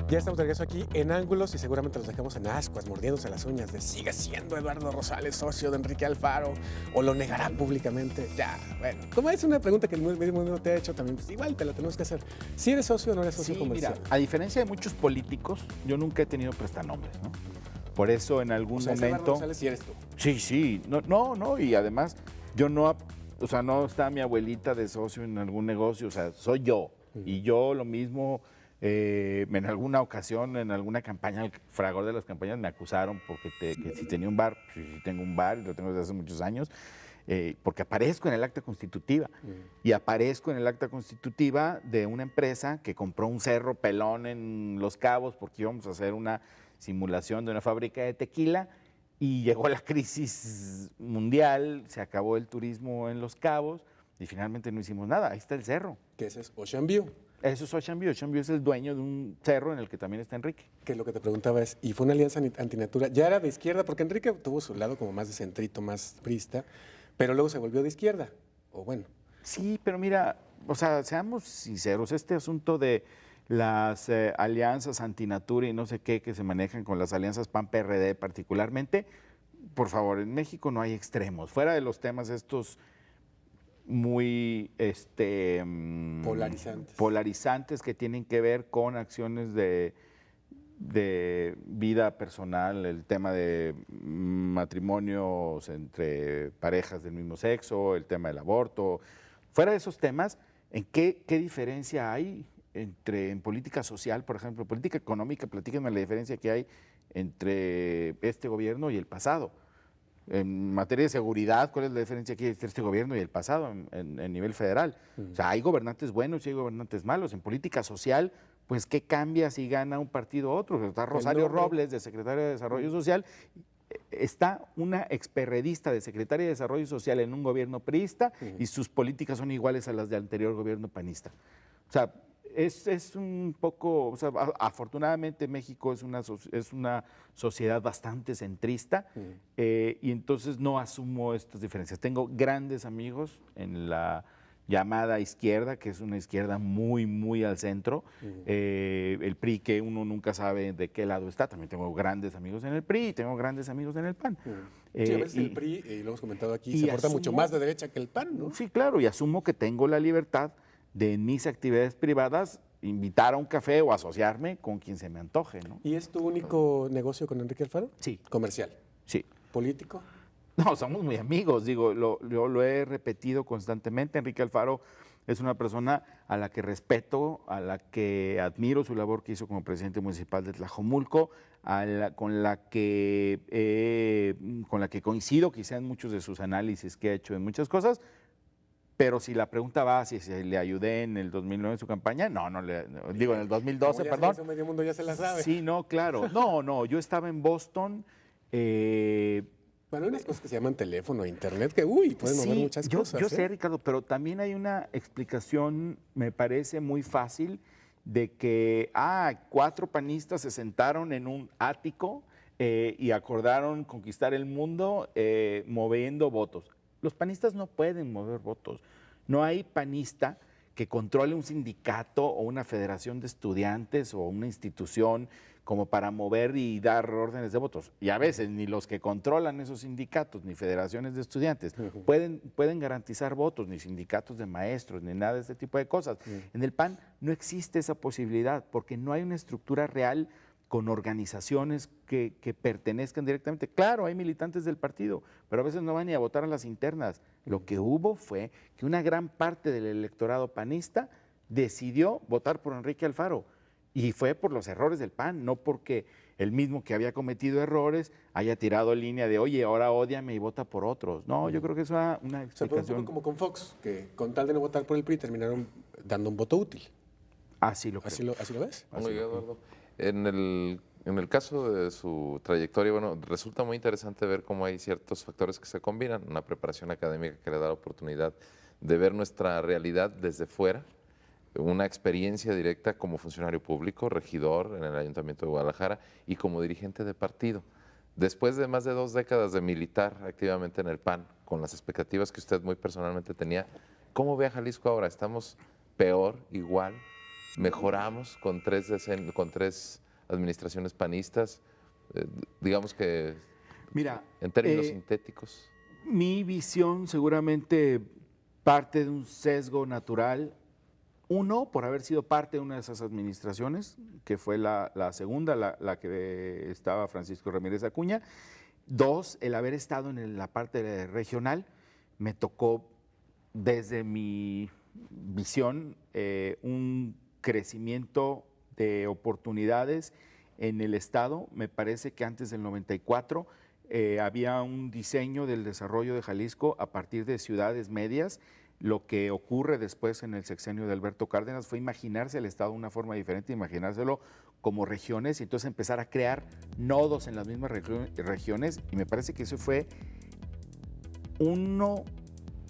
Ya estamos de regreso aquí en Ángulos y seguramente los dejamos en ascuas, mordiéndose las uñas de ¿sigue siendo Eduardo Rosales socio de Enrique Alfaro o lo negará públicamente? Ya, bueno, como es una pregunta que el medio mundo te ha hecho también, pues igual te la tenemos que hacer. ¿Si eres socio o no eres socio Sí, comercial? mira, a diferencia de muchos políticos, yo nunca he tenido prestanombres, ¿no? Por eso en algún O sea, Eduardo momento... Rosales sí eres tú. Sí, no, y además yo no, o sea, no está mi abuelita de socio en algún negocio, o sea, soy yo. Y yo lo mismo, en alguna ocasión, en alguna campaña, el fragor de las campañas me acusaron porque que si tenía un bar, pues sí tengo un bar y lo tengo desde hace muchos años, porque aparezco en el acta constitutiva. Y aparezco en el acta constitutiva de una empresa que compró un cerro pelón en Los Cabos porque íbamos a hacer una simulación de una fábrica de tequila. Y llegó la crisis mundial, se acabó el turismo en Los Cabos y finalmente no hicimos nada. Ahí está el cerro. Que ese es Ocean View. Eso es Ocean View. Ocean View es el dueño de un cerro en el que también está Enrique. Que lo que te preguntaba es, ¿y fue una alianza antinatura? Ya era de izquierda, porque Enrique tuvo su lado como más de centrito, más priista, pero luego se volvió de izquierda. O bueno. Sí, pero mira, o sea, seamos sinceros, este asunto de las alianzas antinatura y no sé qué que se manejan con las alianzas PAN-PRD particularmente, por favor, en México no hay extremos. Fuera de los temas estos muy polarizantes que tienen que ver con acciones de vida personal, el tema de matrimonios entre parejas del mismo sexo, el tema del aborto. Fuera de esos temas, ¿en qué diferencia hay en política social, por ejemplo, política económica? Platíquenme la diferencia que hay entre este gobierno y el pasado. En materia de seguridad, ¿cuál es la diferencia aquí entre este gobierno y el pasado en nivel federal? O sea, hay gobernantes buenos y hay gobernantes malos. En política social, pues, ¿qué cambia si gana un partido u otro? Está Rosario Robles, de secretaria de Desarrollo Social. Está una experredista de secretaria de Desarrollo Social en un gobierno priista y sus políticas son iguales a las del anterior gobierno panista. O sea, es un poco, o sea, afortunadamente México es una sociedad bastante centrista y entonces no asumo estas diferencias. Tengo grandes amigos en la llamada izquierda, que es una izquierda muy, muy al centro. El PRI, que uno nunca sabe de qué lado está. También tengo grandes amigos en el PRI y tengo grandes amigos en el PAN. Sí, a veces el PRI, y lo hemos comentado aquí, y se porta mucho más de derecha que el PAN, ¿no? Sí, claro, y asumo que tengo la libertad de en mis actividades privadas invitar a un café o asociarme con quien se me antoje, ¿no? ¿Y es tu único negocio con Enrique Alfaro? Sí. Comercial. Sí. ¿Político? No, somos muy amigos, digo, yo lo he repetido constantemente. Enrique Alfaro es una persona a la que respeto, a la que admiro su labor que hizo como presidente municipal de Tlajomulco, con la que coincido quizá en muchos de sus análisis que ha hecho en muchas cosas. Pero si la pregunta va si le ayudé en el 2009 en su campaña, no, digo en el 2012, perdón. Eso medio mundo ya se la sabe. Sí, no, claro. No, yo estaba en Boston. Bueno, hay unas cosas que se llaman teléfono, internet, que pueden mover muchas cosas. Yo sé, Ricardo, pero también hay una explicación, me parece muy fácil, de que 4 panistas se sentaron en un ático y acordaron conquistar el mundo moviendo votos. Los panistas no pueden mover votos. No hay panista que controle un sindicato o una federación de estudiantes o una institución como para mover y dar órdenes de votos. Y a veces ni los que controlan esos sindicatos ni federaciones de estudiantes pueden garantizar votos, ni sindicatos de maestros, ni nada de este tipo de cosas. En el PAN no existe esa posibilidad porque no hay una estructura real con organizaciones que pertenezcan directamente. Claro, hay militantes del partido, pero a veces no van ni a votar a las internas. Lo que hubo fue que una gran parte del electorado panista decidió votar por Enrique Alfaro. Y fue por los errores del PAN, no porque el mismo que había cometido errores haya tirado línea de, oye, ahora ódiame y vota por otros. No, yo creo que es una explicación. Se fue un poco como con Fox, que con tal de no votar por el PRI terminaron dando un voto útil. Así lo creo. ¿Así lo ves? Oiga, Eduardo, en el caso de su trayectoria, bueno, resulta muy interesante ver cómo hay ciertos factores que se combinan. Una preparación académica que le da la oportunidad de ver nuestra realidad desde fuera, una experiencia directa como funcionario público, regidor en el Ayuntamiento de Guadalajara y como dirigente de partido. Después de más de 2 décadas de militar activamente en el PAN, con las expectativas que usted muy personalmente tenía, ¿cómo ve a Jalisco ahora? ¿Estamos peor, igual? mejoramos con con tres administraciones panistas, digamos que Mira, en términos sintéticos. mi visión seguramente parte de un sesgo natural. Uno, por haber sido parte de una de esas administraciones, que fue la segunda, la que estaba Francisco Ramírez Acuña. Dos, el haber estado en la parte regional. Me tocó, desde mi visión, un crecimiento de oportunidades en el Estado. Me parece que antes del 94 había un diseño del desarrollo de Jalisco a partir de ciudades medias. Lo que ocurre después en el sexenio de Alberto Cárdenas fue imaginarse el Estado de una forma diferente, imaginárselo como regiones y entonces empezar a crear nodos en las mismas regiones, y me parece que eso fue uno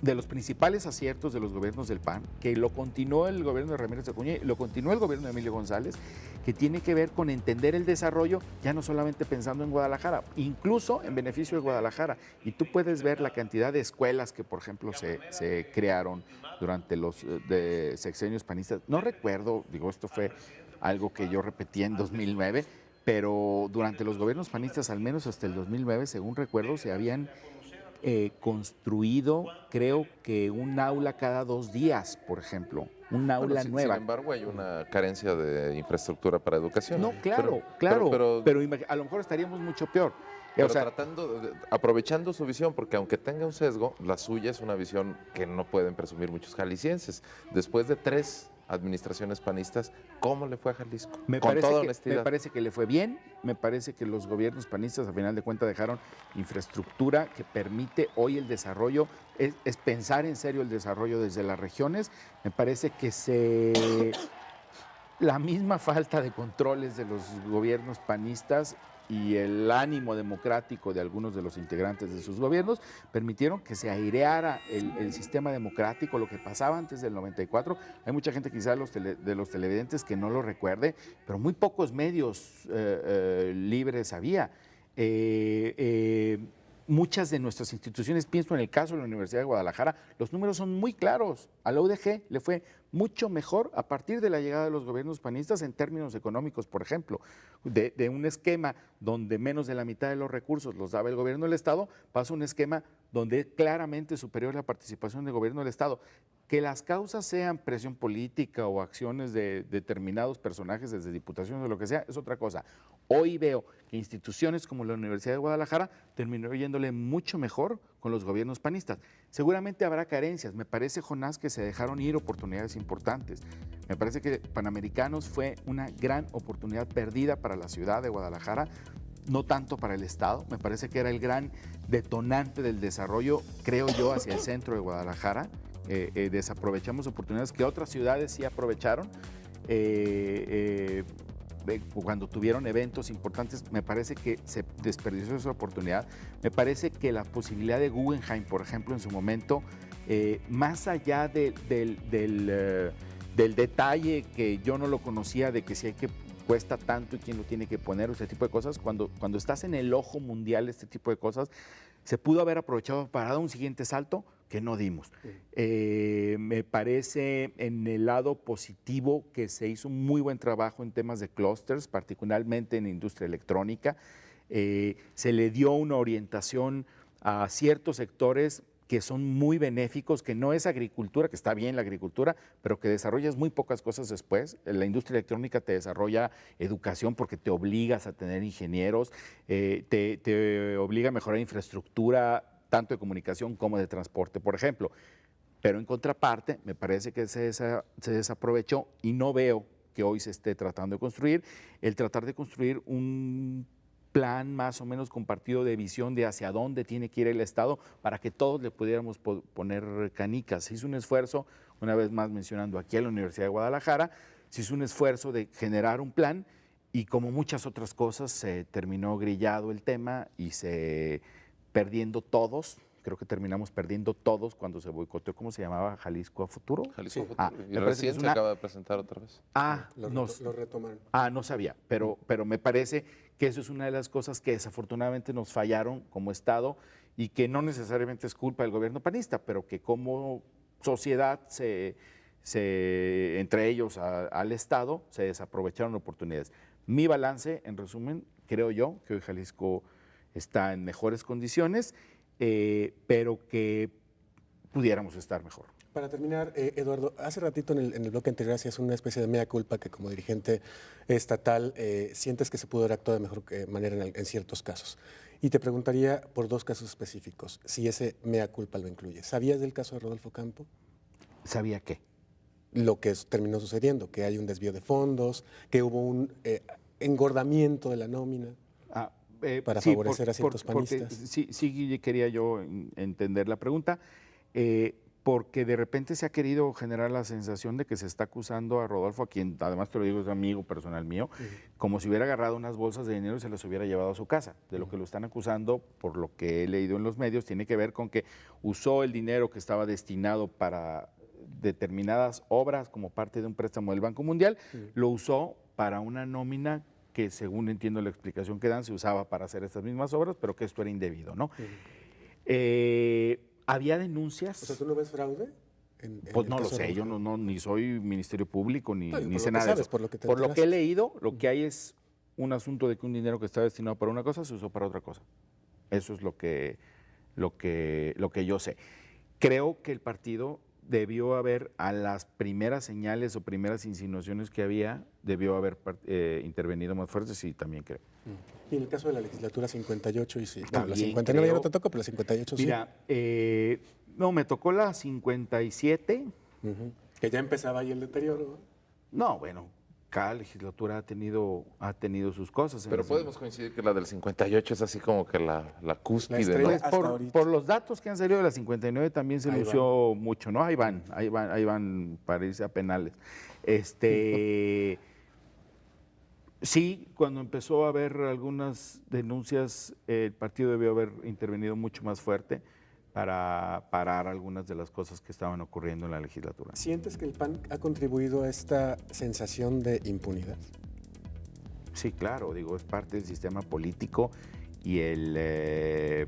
de los principales aciertos de los gobiernos del PAN, que lo continuó el gobierno de Ramírez Acuña, lo continuó el gobierno de Emilio González, que tiene que ver con entender el desarrollo, ya no solamente pensando en Guadalajara, incluso en beneficio de Guadalajara. Y tú puedes ver la cantidad de escuelas que, por ejemplo, se crearon durante los sexenios panistas. No recuerdo, digo, esto fue algo que yo repetí en 2009, pero durante los gobiernos panistas, al menos hasta el 2009, según recuerdo, se habían construido, creo que un aula cada 2 días, por ejemplo, un aula nueva. Sin embargo, hay una carencia de infraestructura para educación. No, claro, pero a lo mejor estaríamos mucho peor. Pero aprovechando su visión, porque aunque tenga un sesgo, la suya es una visión que no pueden presumir muchos jaliscienses. Después de 3 administraciones panistas, ¿cómo le fue a Jalisco? Con toda honestidad. Me parece que le fue bien, me parece que los gobiernos panistas a final de cuentas dejaron infraestructura que permite hoy el desarrollo, es pensar en serio el desarrollo desde las regiones. Me parece que la misma falta de controles de los gobiernos panistas y el ánimo democrático de algunos de los integrantes de sus gobiernos permitieron que se aireara el sistema democrático, lo que pasaba antes del 94. Hay mucha gente quizá de los televidentes que no lo recuerde, pero muy pocos medios libres había. Muchas de nuestras instituciones, pienso en el caso de la Universidad de Guadalajara, los números son muy claros. A la UDG le fue mucho mejor a partir de la llegada de los gobiernos panistas en términos económicos, por ejemplo, de un esquema donde menos de la mitad de los recursos los daba el gobierno del Estado, pasa a un esquema donde es claramente superior la participación del gobierno del Estado. Que las causas sean presión política o acciones de determinados personajes desde diputaciones o lo que sea, es otra cosa. Hoy veo que instituciones como la Universidad de Guadalajara terminó yéndole mucho mejor con los gobiernos panistas. Seguramente habrá carencias. Me parece, Jonás, que se dejaron ir oportunidades importantes. Me parece que Panamericanos fue una gran oportunidad perdida para la ciudad de Guadalajara, no tanto para el Estado. Me parece que era el gran detonante del desarrollo, creo yo, hacia el centro de Guadalajara. Desaprovechamos oportunidades que otras ciudades sí aprovecharon. Cuando tuvieron eventos importantes, me parece que se desperdició esa oportunidad. Me parece que la posibilidad de Guggenheim, por ejemplo, en su momento, más allá del detalle que yo no lo conocía, de que si hay que cuesta tanto y quién lo tiene que poner, este tipo de cosas, cuando estás en el ojo mundial, este tipo de cosas, se pudo haber aprovechado para dar un siguiente salto que no dimos. Me parece en el lado positivo que se hizo un muy buen trabajo en temas de clústeres, particularmente en industria electrónica. Se le dio una orientación a ciertos sectores que son muy benéficos, que no es agricultura, que está bien la agricultura, pero que desarrollas muy pocas cosas después. La industria electrónica te desarrolla educación porque te obligas a tener ingenieros, te obliga a mejorar infraestructura, tanto de comunicación como de transporte, por ejemplo. Pero en contraparte, me parece que se desaprovechó y no veo que hoy se esté tratando de construir, el tratar de construir un plan más o menos compartido de visión de hacia dónde tiene que ir el Estado para que todos le pudiéramos poner canicas. Se hizo un esfuerzo, una vez más mencionando aquí a la Universidad de Guadalajara, se hizo un esfuerzo de generar un plan y como muchas otras cosas se terminó grillado el tema y se perdiendo todos. Creo que terminamos perdiendo todos cuando se boicoteó, ¿cómo se llamaba? ¿Jalisco a Futuro? Jalisco a Futuro. Y recién se acaba de presentar otra vez. Lo retomaron. No sabía, pero me parece que eso es una de las cosas que desafortunadamente nos fallaron como Estado y que no necesariamente es culpa del gobierno panista, pero que como sociedad se entre ellos al Estado, se desaprovecharon oportunidades. Mi balance, en resumen, creo yo que hoy Jalisco está en mejores condiciones, pero que pudiéramos estar mejor. Para terminar, Eduardo, hace ratito en el bloque anterior hacías una especie de mea culpa que como dirigente estatal sientes que se pudo haber actuado de mejor manera en ciertos casos. Y te preguntaría por dos casos específicos, si ese mea culpa lo incluye. ¿Sabías del caso de Rodolfo Campo? ¿Sabía qué? Lo que terminó sucediendo, que hay un desvío de fondos, que hubo un engordamiento de la nómina para favorecer a ciertos panistas. Sí, quería yo entender la pregunta. Porque de repente se ha querido generar la sensación de que se está acusando a Rodolfo, a quien además te lo digo es amigo personal mío, como si hubiera agarrado unas bolsas de dinero y se las hubiera llevado a su casa. De lo que lo están acusando, por lo que he leído en los medios, tiene que ver con que usó el dinero que estaba destinado para determinadas obras como parte de un préstamo del Banco Mundial, lo usó para una nómina que, según entiendo la explicación que dan, se usaba para hacer estas mismas obras, pero que esto era indebido, ¿no? Había denuncias. O sea, ¿tú no ves fraude? Pues no lo sé, yo no, ni soy Ministerio Público, ni sé nada de eso. Por lo que he leído, lo que hay es un asunto de que un dinero que estaba destinado para una cosa se usó para otra cosa. Eso es lo que yo sé. Creo que el partido debió haber, a las primeras señales o primeras insinuaciones que había, debió haber intervenido más fuerte, sí, también creo. Y en el caso de la legislatura 58, y sí, bueno, la 59 ya no te toca, pero la 58 Mira, no, me tocó la 57. Que ya empezaba ahí el deterioro. No, bueno, cada legislatura ha tenido sus cosas. Pero podemos coincidir que la del 58 es así como que la cúspide, ¿no? Por los datos que han salido de la 59 también se lució mucho, ¿no? Ahí van para irse a penales. Sí, cuando empezó a haber algunas denuncias, el partido debió haber intervenido mucho más fuerte para parar algunas de las cosas que estaban ocurriendo en la legislatura. ¿Sientes que el PAN ha contribuido a esta sensación de impunidad? Sí, claro, digo, es parte del sistema político y el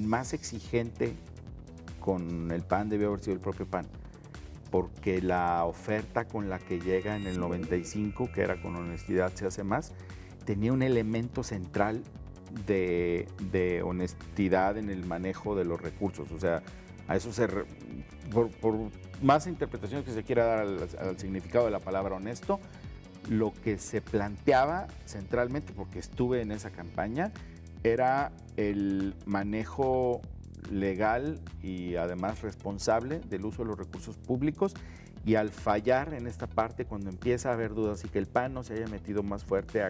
más exigente con el PAN debió haber sido el propio PAN, porque la oferta con la que llega en el 95, que era con honestidad se hace más, tenía un elemento central de honestidad en el manejo de los recursos. O sea, a eso por más interpretaciones que se quiera dar al significado de la palabra honesto, lo que se planteaba centralmente, porque estuve en esa campaña, era el manejo legal y además responsable del uso de los recursos públicos, y al fallar en esta parte, cuando empieza a haber dudas y que el PAN no se haya metido más fuerte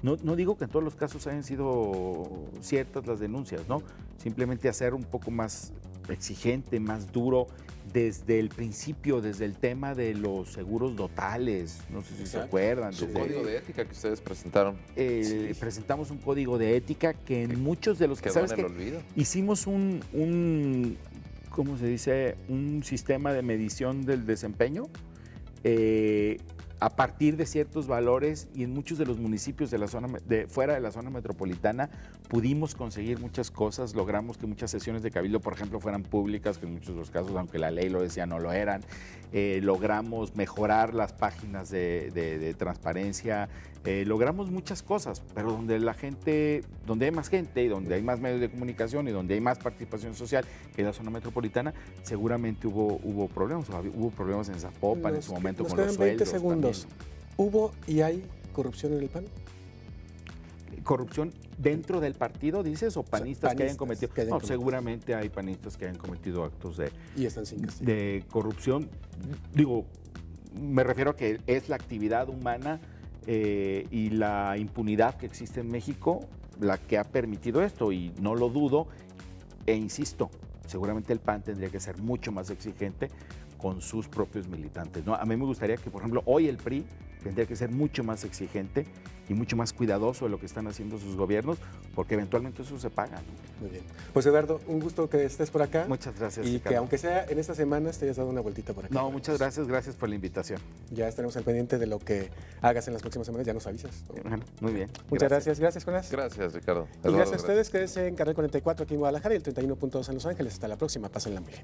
no digo que en todos los casos hayan sido ciertas las denuncias, ¿no? Simplemente hacer un poco más exigente, más duro desde el principio, desde el tema de los seguros dotales, no sé si se acuerdan. Un código de ética que ustedes presentaron. Sí. Presentamos un código de ética que en muchos de los que, ¿sabes qué? Hicimos ¿cómo se dice? Un sistema de medición del desempeño a partir de ciertos valores, y en muchos de los municipios de la zona fuera de la zona metropolitana pudimos conseguir muchas cosas. Logramos que muchas sesiones de cabildo, por ejemplo, fueran públicas, que en muchos de los casos, aunque la ley lo decía, no lo eran. Logramos mejorar las páginas de transparencia, logramos muchas cosas, pero donde hay más gente y donde hay más medios de comunicación y donde hay más participación social que en la zona metropolitana, seguramente hubo problemas. Hubo problemas en Zapopan en su momento con los sueldos. 20 segundos. También. ¿Hubo y hay corrupción en el PAN? ¿Corrupción dentro del partido, dices, o panistas que hayan cometido? No, seguramente hay panistas que hayan cometido actos de corrupción. Digo, me refiero a que es la actividad humana y la impunidad que existe en México la que ha permitido esto, y no lo dudo, e insisto, seguramente el PAN tendría que ser mucho más exigente con sus propios militantes, ¿no? A mí me gustaría que, por ejemplo, hoy el PRI tendría que ser mucho más exigente y mucho más cuidadoso de lo que están haciendo sus gobiernos, porque eventualmente eso se paga, ¿no? Muy bien. Pues Eduardo, un gusto que estés por acá. Muchas gracias. Y Ricardo, que aunque sea en estas semanas te hayas dado una vueltita por acá. No, muchas gracias por la invitación. Ya estaremos al pendiente de lo que hagas en las próximas semanas, ya nos avisas, ¿no? Bueno, muy bien. Muchas gracias, Jonas. Gracias, Ricardo. Y gracias a ustedes, quédense en Canal 44 aquí en Guadalajara y el 31.2 en Los Ángeles. Hasta la próxima, pásenla muy bien.